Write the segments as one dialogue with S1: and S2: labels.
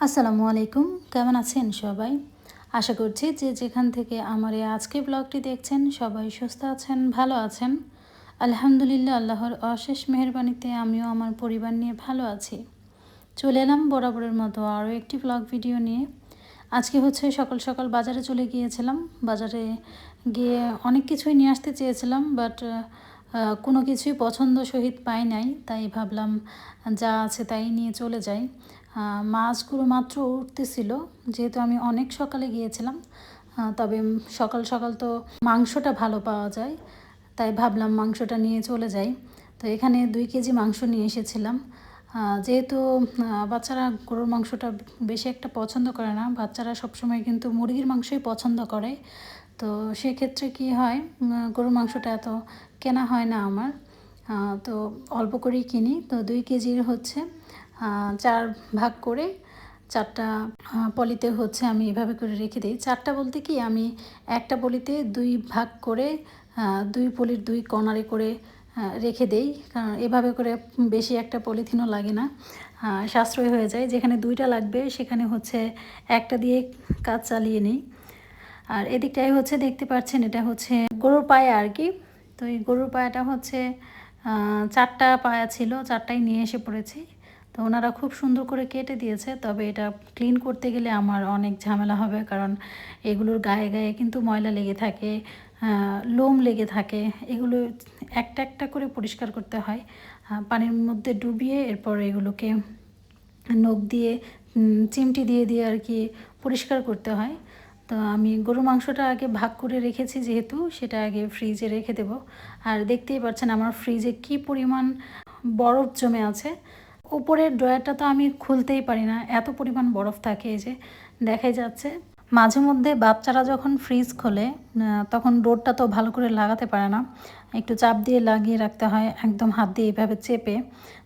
S1: আসসালামু আলাইকুম, কেমন আছেন সবাই? আশা করছি যে যেখান থেকে আমার এই আজকের ব্লগটি দেখছেন সবাই সুস্থ আছেন, ভালো আছেন। আলহামদুলিল্লাহ, আল্লাহর অশেষ মেহেরবানিতে আমিও আমার পরিবার নিয়ে ভালো আছি। চলে এলাম বরাবরের মতো আরও একটি ব্লগ ভিডিও নিয়ে। আজকে হচ্ছে সকাল সকাল বাজারে চলে গিয়েছিলাম। বাজারে গিয়ে অনেক কিছুই নিয়ে আসতে চেয়েছিলাম, বাট কোনো কিছুই পছন্দ সহিত পাই নাই। তাই ভাবলাম যা আছে তাই নিয়ে চলে যাই। মাছগুলো মাত্র উঠতেছিল, যেহেতু আমি অনেক সকালে গিয়েছিলাম। তবে সকাল সকাল তো মাংসটা ভালো পাওয়া যায়, তাই ভাবলাম মাংসটা নিয়ে চলে যাই। তো এখানে 2 কেজি মাংস নিয়ে এসেছিলাম। যেহেতু বাচ্চারা গরুর মাংসটা বেশি একটা পছন্দ করে না, বাচ্চারা সবসময় কিন্তু মুরগির মাংসই পছন্দ করে। তো সেক্ষেত্রে কি হয়, গরুর মাংসটা এত কেনা হয় না আমার। তো অল্প করেই কিনি। তো 2 কেজির হচ্ছে 4 ভাগ করে 4টা পলিতে হচ্ছে আমি এভাবে করে রেখে দিই। 4টা বলতে কি, আমি একটা পলিতে 2 ভাগ করে 2 পলির 2 কর্নারে করে রেখে দেই। কারণ এভাবে করে বেশি একটা পলিথিনও লাগে না, সাশ্রয় হয়ে যায়। যেখানে 2টা লাগবে সেখানে হচ্ছে একটা দিয়ে কাজ চালিয়ে নিই। আর এদিকটাই হচ্ছে দেখতে পাচ্ছেন, এটা হচ্ছে গরুর পায়া আর কি। তো এই গরুর পায়াটা হচ্ছে 4টা পায়া ছিল, 4টাই নিয়ে এসে পড়েছি। তো ওনারা খুব সুন্দর করে কেটে দিয়েছে। তবে এটা ক্লিন করতে গেলে আমার অনেক ঝামেলা হবে, কারণ এগুলোর গায়ে গায়ে কিন্তু ময়লা লেগে থাকে, লোম লেগে থাকে। এগুলো একটা একটা করে পরিষ্কার করতে হয়, পানির মধ্যে ডুবিয়ে এরপর এগুলোকে নখ দিয়ে চিমটি দিয়ে দিয়ে আর কি পরিষ্কার করতে হয়। তো আমি গরুর মাংসটা আগে ভাগ করে রেখেছি, যেহেতু সেটা আগে ফ্রিজে রেখে দেব। আর দেখতেই পাচ্ছেন আমার ফ্রিজে কি পরিমাণ বরফ জমে আছে। উপরের ড্রয়ারটা তো আমি খুলতেই পারি না, এত পরিমাণ বরফ থাকে। এই যে দেখাই যাচ্ছে। মাঝে মধ্যে বাচ্চারা যখন ফ্রিজ খোলে তখন ডোরটা তো ভালো করে লাগাতে পারে না, একটু চাপ দিয়ে লাগিয়ে রাখতে হয়, একদম হাত দিয়ে এভাবে চেপে।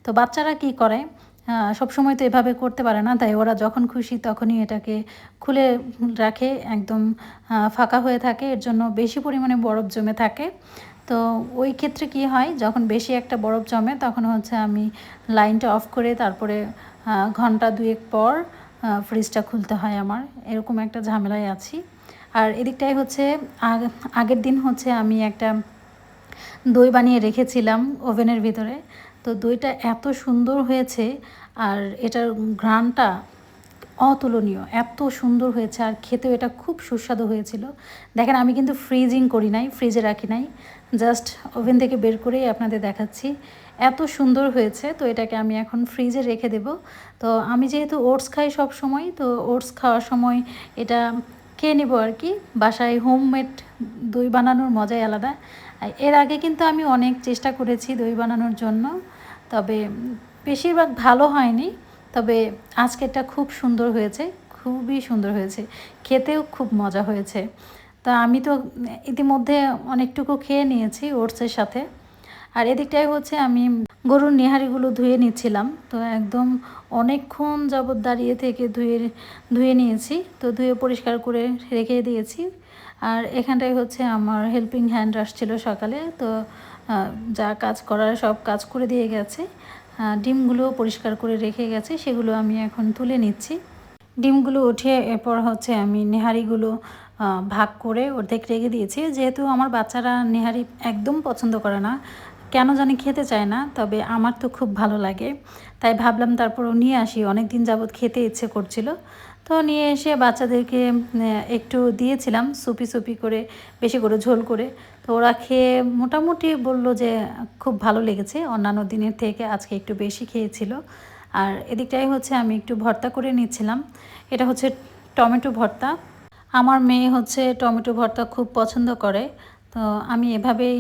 S1: তো বাচ্চারা কি করে, সব সময় তো এভাবে করতে পারে না, তাই ওরা যখন খুশি তখনই এটাকে খুলে রাখে, একদম ফাঁকা হয়ে থাকে। এর জন্য বেশি পরিমাণে বরফ জমে থাকে। তো ওই ক্ষেত্রে কি হয়, যখন বেশি একটা বরফ জমে তখন হচ্ছে আমি লাইনটা অফ করে তারপরে ঘন্টা 2 পর ফ্রিজটা খুলতে হয় আমার। এরকম একটা ঝামেলায় আছি। আর এদিকটাই হচ্ছে আগের দিন হচ্ছে আমি একটা দই বানিয়ে রেখেছিলাম ওভেনের ভিতরে। তো দইটা এত সুন্দর হয়েছে, আর এটার ঘ্রাণটা অতুলনীয়, এত সুন্দর হয়েছে। আর খেতেও এটা খুব সুস্বাদু হয়েছিল। দেখেন, আমি কিন্তু ফ্রিজিং করি নাই, ফ্রিজে রাখি নাই, জাস্ট ওভেন থেকে বের করেই আপনাদের দেখাচ্ছি। এত সুন্দর হয়েছে। তো এটাকে আমি এখন ফ্রিজে রেখে দেব। তো আমি যেহেতু ওটস খাই সব সময়, তো ওটস খাওয়ার সময় এটা খেয়ে নেব আর কি। বাসায় হোমমেড দই বানানোর মজাই আলাদা। এর আগে কিন্তু আমি অনেক চেষ্টা করেছি দই বানানোর জন্য, তবে বেশিরভাগ ভালো হয়নি। তবে আজকেরটা খুব সুন্দর হয়েছে, খুবই সুন্দর হয়েছে, খেতেও খুব মজা হয়েছে। তা আমি তো ইতিমধ্যে অনেকটুকু খেয়ে নিয়েছি ওটসের সাথে। আর এদিকটাই হচ্ছে আমি গরুর নেহারিগুলো ধুয়ে নিচ্ছিলাম। তো একদম অনেকক্ষণ যাবৎ দাঁড়িয়ে থেকে ধুয়ে নিয়েছি। তো ধুয়ে পরিষ্কার করে রেখে দিয়েছি। আর এখানটায় হচ্ছে আমার হেল্পিং হ্যান্ড আসছিল সকালে। তো যা কাজ করার সব কাজ করে দিয়ে গেছে। ডিমগুলোও পরিষ্কার করে রেখে গেছে, সেগুলো আমি এখন তুলে নিচ্ছি। ডিমগুলো উঠিয়ে এরপর হচ্ছে আমি নেহারিগুলো ভাগ করে অর্ধেক রেখে দিয়েছি। যেহেতু আমার বাচ্চারা নেহারি একদম পছন্দ করে না, কেন জানি খেতে চায় না, তবে আমার তো খুব ভালো লাগে। তাই ভাবলাম তারপরও নিয়ে আসি, অনেক দিন যাবৎ খেতে ইচ্ছে করছিল। তো নিয়ে এসে বাচ্চাদেরকে একটু দিয়েছিলাম সুপি সুপি করে, বেশি করে ঝোল করে। তো ওরা খেয়ে মোটামুটি বলল যে খুব ভালো লেগেছে, অন্যান্য দিনের থেকে আজকে একটু বেশি খেয়েছিল। আর এদিকটাই হচ্ছে আমি একটু ভর্তা করে নিচ্ছিলাম। এটা হচ্ছে টমেটো ভর্তা। আমার মেয়ে হচ্ছে টমেটো ভর্তা খুব পছন্দ করে। তো আমি এভাবেই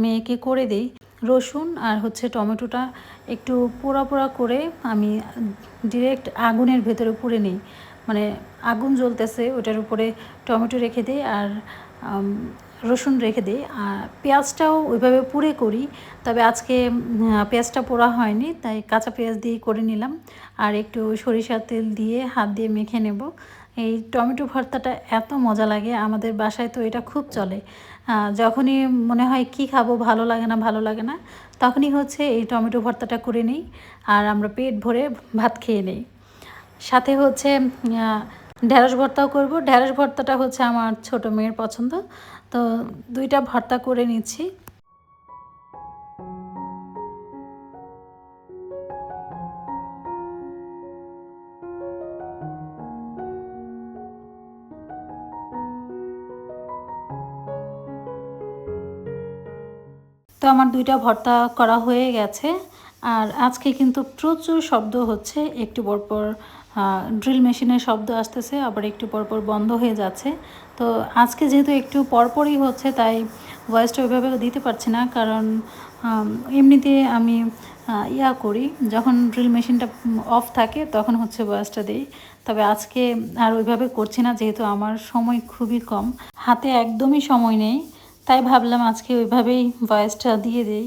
S1: মেয়েকে করে দিই। রসুন আর হচ্ছে টমেটোটা একটু পোড়া পোড়া করে আমি ডিরেক্ট আগুনের ভেতরে পুড়ে নিই। মানে আগুন জ্বলতেছে, ওটার উপরে টমেটো রেখে দিই আর রসুন রেখে দিই। আর পেঁয়াজটাও ওইভাবে পুড়ে করি, তবে আজকে পেঁয়াজটা পোড়া হয়নি, তাই কাঁচা পেঁয়াজ দিয়ে করে নিলাম। আর একটু সরিষার তেল দিয়ে হাত দিয়ে মেখে নেব। এই টমেটো ভর্তাটা এত মজা লাগে, আমাদের বাসায় তো এটা খুব চলে। যখনই মনে হয় কি খাবো, ভালো লাগে না ভালো লাগে না, তখনই হচ্ছে এই টমেটো ভর্তাটা করে নিই, আর আমরা পেট ভরে ভাত খেয়ে নিই। সাথে হচ্ছে ঢেঁড়স ভর্তাও করব। ঢেঁড়স ভর্তাটা হচ্ছে আমার ছোট মেয়ের পছন্দ, তো দুইটা ভর্তা করে নিচ্ছি। তো আমার দুইটা ভর্তা করা হয়ে গেছে। আর আজকে কিন্তু প্রচুর শব্দ হচ্ছে, একটু পরপর ড্রিল মেশিনের শব্দ আসতেছে, আবার একটু পরপর বন্ধ হয়ে যাচ্ছে। তো আজকে যেহেতু একটু পরপরই হচ্ছে, তাই ভয়েসটা ওইভাবে দিতে পারছি না, কারণ এমনিতে আমি করি যখন ড্রিল মেশিনটা অফ থাকে তখন হচ্ছে ভয়েসটা দিই। তবে আজকে আর ওইভাবে করছি না, যেহেতু আমার সময় খুবই কম, হাতে একদমই সময় নেই, তাই ভাবলাম আজকে ওইভাবেই ভয়েসটা দিয়ে দেই।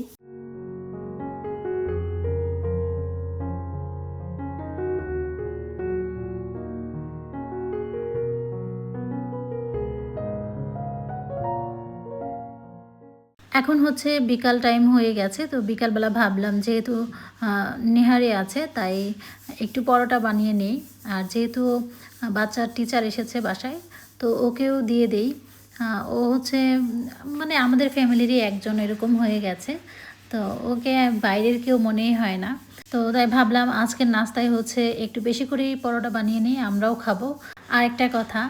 S1: এখন হচ্ছে বিকাল টাইম হয়ে গেছে, তো বিকালবেলা ভাবলাম যেহেতু নেহারি আছে তাই একটু পরোটা বানিয়ে নেই। আর যেহেতু বাচ্চার টিচার এসেছে বাসায়, তো ওকেও দিয়ে দেই। ও হচ্ছে মানে আমাদের ফ্যামিলিরই একজন এরকম হয়ে গেছে, তো ওকে বাইরের কেউ মনেই হয় না। তো তাই ভাবলাম আজকের নাস্তায় হচ্ছে একটু বেশি করেই পরোটা বানিয়ে নিই, আমরাও খাবো। আর একটা কথা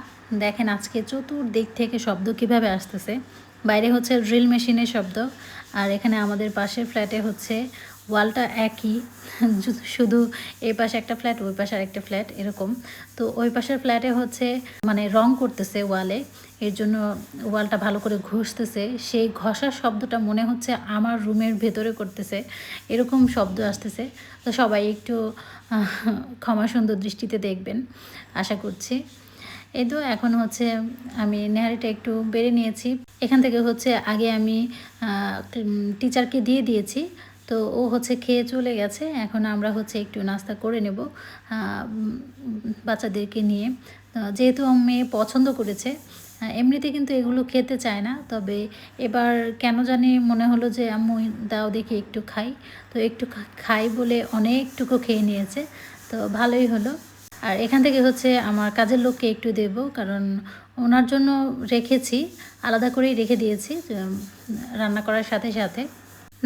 S1: দেখেন, আজকে চতুর্দিক থেকে শব্দ কিভাবে আসতেছে। বাইরে হচ্ছে ড্রিল মেশিনের শব্দ, আর এখানে আমাদের পাশের ফ্ল্যাটে হচ্ছে ওয়ালটা একই, শুধু এই পাশে একটা ফ্ল্যাট, ওই পাশে আরেকটা ফ্ল্যাট এরকম। তো ওই পাশের ফ্ল্যাটে হচ্ছে মানে রং করতেছে ওয়ালে, এর জন্য ওয়ালটা ভালো করে ঘষতেছে। সেই ঘষার শব্দটা মনে হচ্ছে আমার রুমের ভেতরে করতেছে, এরকম শব্দ আসতেছে। তো সবাই একটু ক্ষমা সুন্দর দৃষ্টিতে দেখবেন আশা করছি। এই তো এখন হচ্ছে আমি নেহারিটা একটু বেড়ে নিয়েছি। এখান থেকে হচ্ছে আগে আমি টিচারকে দিয়ে দিয়েছি, তো ও হচ্ছে খেয়ে চলে গেছে। এখন আমরা হচ্ছে একটু নাস্তা করে নেব বাচ্চাদেরকে নিয়ে। যেহেতু মেয়ে পছন্দ করেছে, এমনিতে কিন্তু এগুলো খেতে চায় না, তবে এবার কেন জানি মনে হলো যে আম্মু দাও দেখি একটু খাই। তো একটু খাই বলে অনেকটুকু খেয়ে নিয়েছে, তো ভালোই হলো। আর এখান থেকে হচ্ছে আমার কাজের লোককে একটু দেব, কারণ ওনার জন্য রেখেছি, আলাদা করেই রেখে দিয়েছি রান্না করার সাথে সাথে।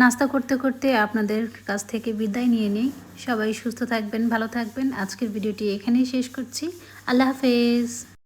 S1: নাস্তা করতে করতে আপনাদের কাছ থেকে বিদায় নিয়ে নিই। সবাই সুস্থ থাকবেন, ভালো থাকবেন। আজকের ভিডিওটি এখানেই শেষ করছি। আল্লাহ হাফেজ।